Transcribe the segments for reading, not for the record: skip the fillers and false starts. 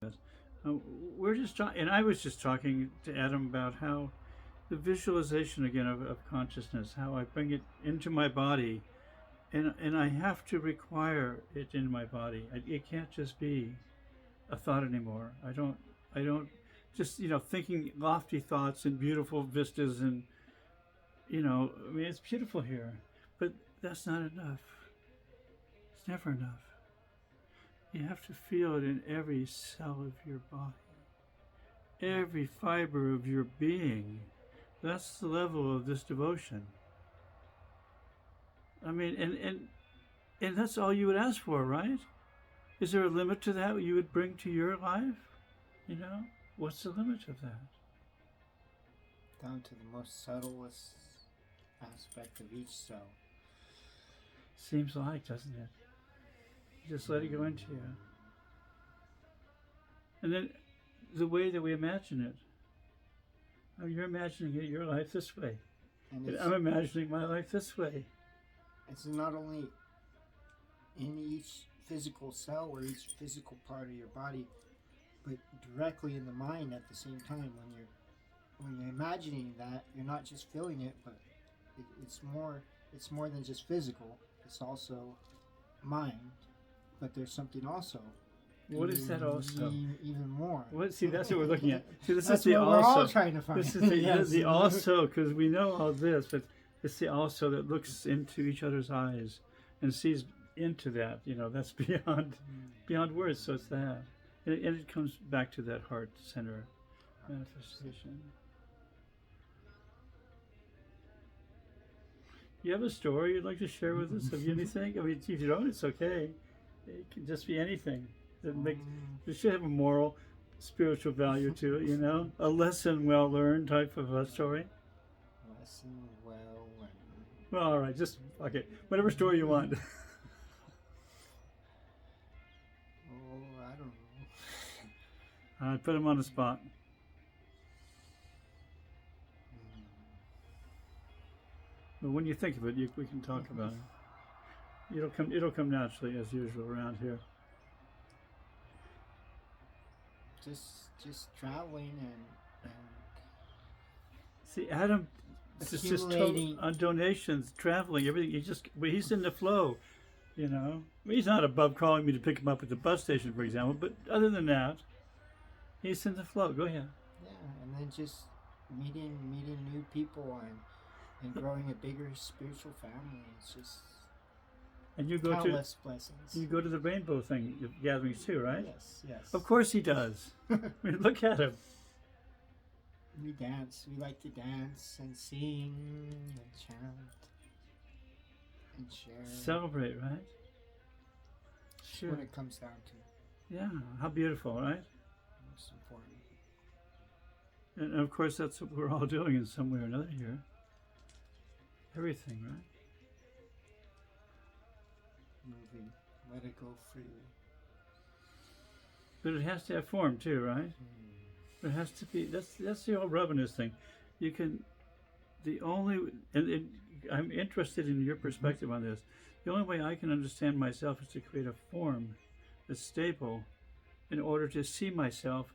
Uh, we're just talking, and I was just talking to Adam about how the visualization again of consciousness, how I bring it into my body, and I have to require it in my body. It can't just be a thought anymore. I don't just thinking lofty thoughts and beautiful vistas and I mean it's beautiful here, but that's not enough. It's never enough. You have to feel it in every cell of your body, every fiber of your being. That's the level of this devotion. I mean, and that's all you would ask for, right? Is there a limit to that you would bring to your life? You know, what's the limit of that? Down to the most subtlest aspect of each cell. Seems like, doesn't it? You just let it go into you. And then the way that we imagine it. Oh, you're imagining it, your life this way. And I'm imagining my life this way. It's not only in each physical cell or each physical part of your body, but directly in the mind at the same time. When you're imagining that, you're not just feeling it, but it's more than just physical. It's also mind. But there's something also. What is that also? Even more. What? See, that's what we're looking at. See, this that's is the what also. We're all trying to find. This is the, yes. The also, because we know all this, but it's the also that looks into each other's eyes and sees into that. That's beyond words. So it's that, and it comes back to that heart center manifestation. You have a story you'd like to share with us? Have you anything? I mean, if you don't, it's okay. It can just be anything. It should have a moral, spiritual value to it, a lesson well learned type of a story. Lesson well learned. Well, all right, just okay, whatever story you want. I don't know. I put him on the spot. But when you think of it, we can talk about it. It'll come naturally as usual around here. Just traveling and see Adam. It's just on donations, traveling, everything. He's in the flow. He's not above calling me to pick him up at the bus station, for example. But other than that, he's in the flow. Go ahead. Yeah, and then just meeting new people and growing a bigger spiritual family. It's just and you go countless blessings. You go to the rainbow gatherings too, right? Yes. Of course he does. I mean, look at him. We dance. We like to dance and sing and chant and share. Celebrate, right? Sure. What it comes down to. Yeah, how beautiful, right? Most important. And of course, that's what we're all doing in some way or another here. Everything, right? Moving. Let it go freely. But it has to have form too, right? It has to be. That's the old Rabbinist thing. You can. I'm interested in your perspective on this. The only way I can understand myself is to create a form that's stable, in order to see myself,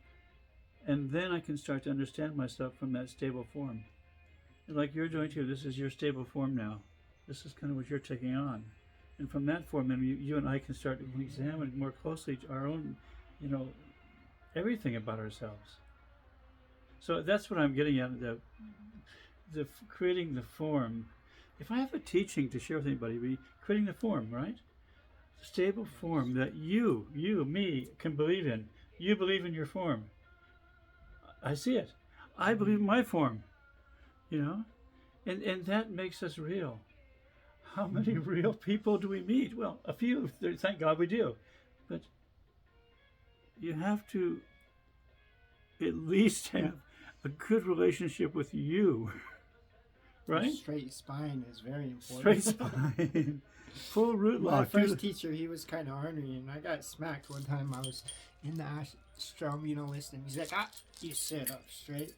and then I can start to understand myself from that stable form. And like you're doing too. This is your stable form now. This is kind of what you're taking on, and from that form, then you and I can start to examine more closely our own, everything about ourselves. So that's what I'm getting at, the creating the form. If I have a teaching to share with anybody, be creating the form, right? Stable form that me, can believe in. You believe in your form. I see it. I believe in my form, and that makes us real. How many real people do we meet? Well, a few, thank God we do. But you have to at least have a good relationship with you, right? Straight spine is very important. Straight spine, full root lock. My first teacher, he was kind of ornery, and I got smacked one time. I was in the ashram, listening. He's like, you sit up straight.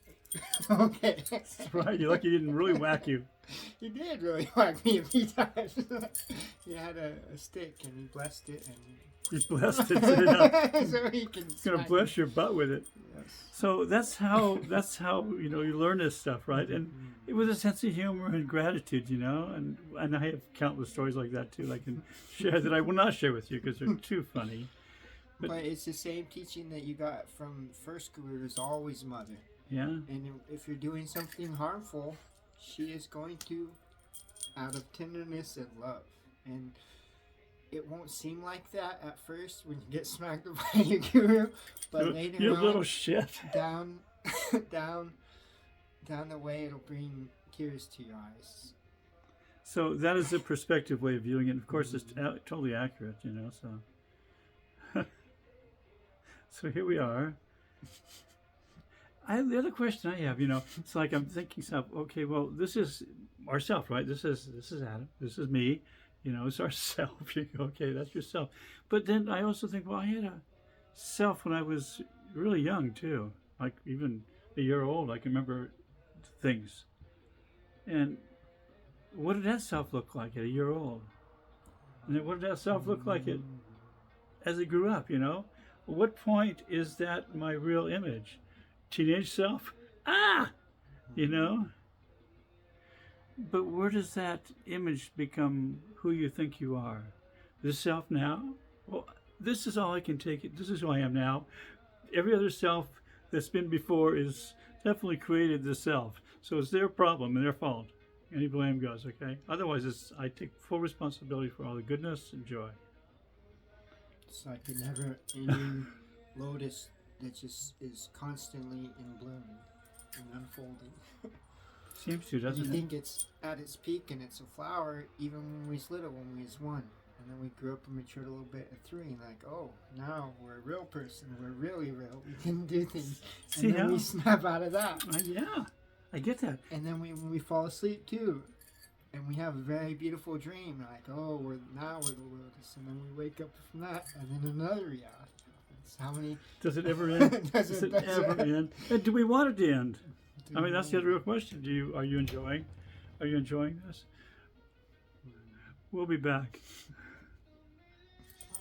Okay. That's right. You're lucky he didn't really whack you. He did really whack me a few times. He had a stick, and he blessed it, and You blessed it. You know? So he can. It's gonna bless your butt with it. Yes. So that's how you know you learn this stuff, right? And it was a sense of humor and gratitude, you know. And I have countless stories like that too. I can share that I will not share with you because they're too funny. But it's the same teaching that you got from first guru is always mother. Yeah. And if you're doing something harmful, she is going to, out of tenderness and love. And it won't seem like that at first when you get smacked by your guru, but later you on, little shit. down the way, it'll bring tears to your eyes. So that is a perspective way of viewing it. Of course, it's totally accurate, you know. So, so here we are. The other question I have, you know, it's like I'm thinking, okay, well, this is ourself, right? This is Adam. This is me. You know, it's ourself. Okay, that's yourself. But then I also think, well, I had a self when I was really young too, like even a year old. I can remember things. And what did that self look like at a year old? And then what did that self look like as it grew up? You know, what point is that my real image? Teenage self? You know. But where does that image become who you think you are? This self now? Well, this is all I can take it. This is who I am now. Every other self that's been before is definitely created the self. So it's their problem and their fault. Any blame goes, okay? Otherwise, I take full responsibility for all the goodness and joy. It's like a never-ending lotus that just is constantly in bloom and unfolding. Seems to, doesn't You it? think it's at its peak and it's a flower even when we was little, when we was 1. And then we grew up and matured a little bit at 3. And like, oh, now we're a real person. We're really real. We can do things. And See then how? we snap out of that. Yeah, I get that. And then when we fall asleep too. And we have a very beautiful dream. Like, oh, we're the lotus. And then we wake up from that. And then another reality. It's how many... Does it ever end? Does it ever end? And do we want it to end? I mean, that's the other real question. Are you enjoying this? We'll be back.